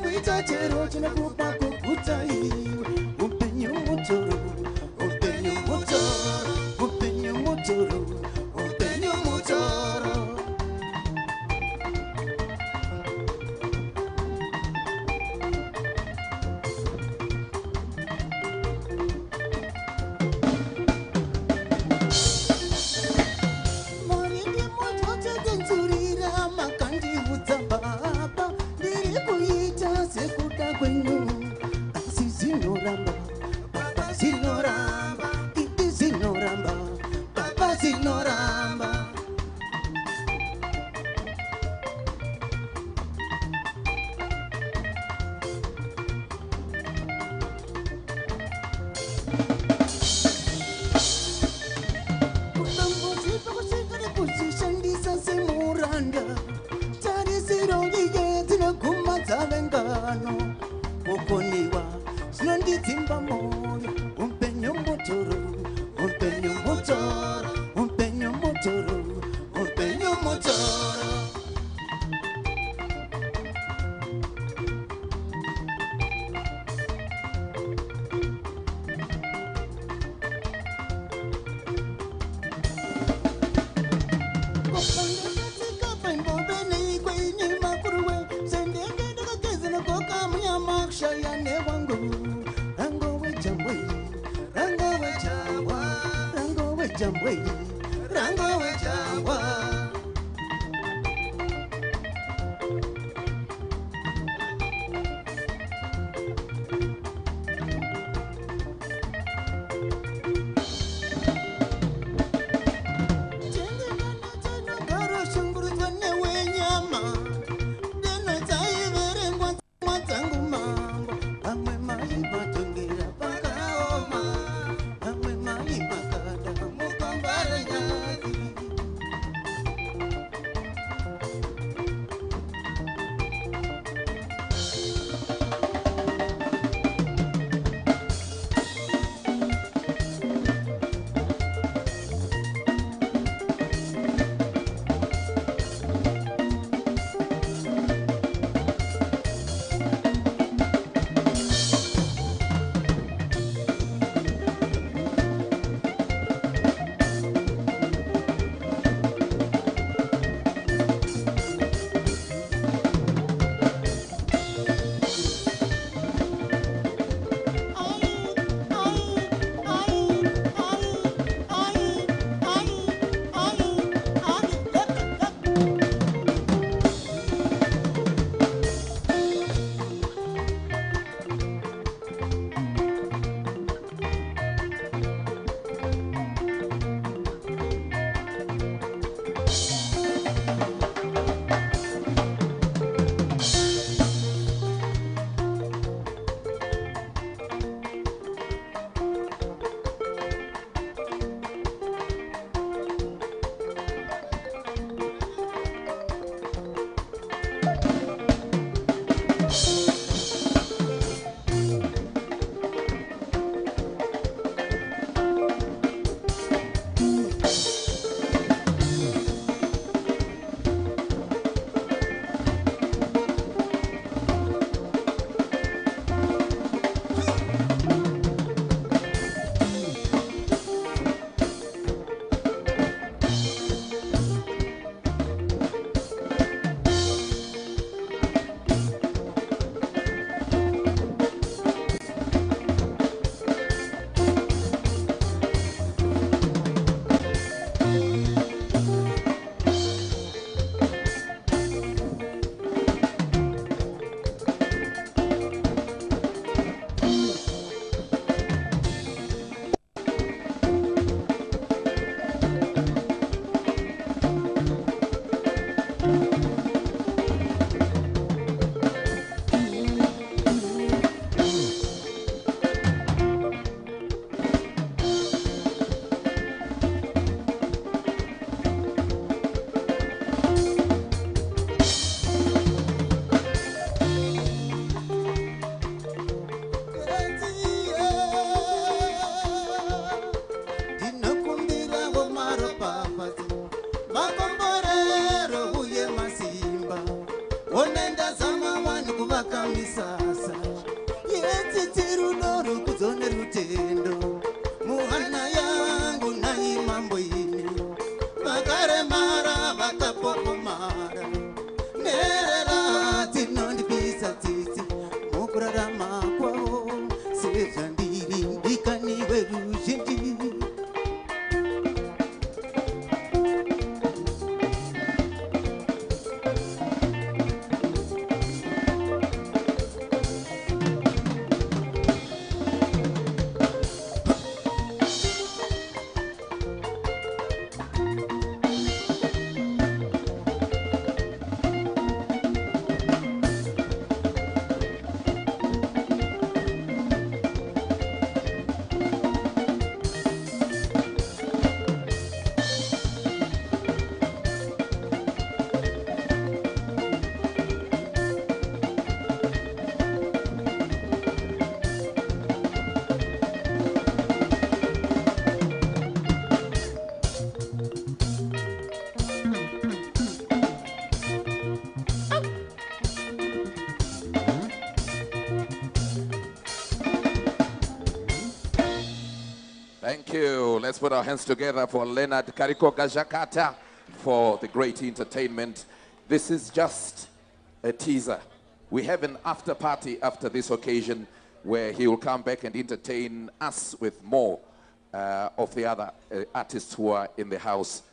kuita chero chinokupa kukuta iwe upenyu mutoro upenyu mutoro upenyu mutoro upenyu mutoro Marindi motote kunzurira makandi udzababa ndiri kuita sekuda kwenyu asi zinoramba baba zinoramba idi zinoramba baba zinoramba kutambudzika kusvikira kuzvishandisa semuranda tarisiro nyike dzinoguma dzavengano kukoniwa zvinondidzimba moyo upenyu mutoro upenyu mutoro upenyu mutoro upenyu mutoro rango wejawa Bye. misasa yetsetsero noro kudzone rutendo muhana yangu nai mambo ini vakaremara vakapokomara nerera dzinondibisa tsitsi mukurarama kwavo sezvandiri ndikaniwe ruzhinji. Thank you. Let's put our hands together for Leonard Karikoka Jakata for the great entertainment. This is just a teaser. We have an after party after this occasion where he will come back and entertain us with more of the other artists who are in the house.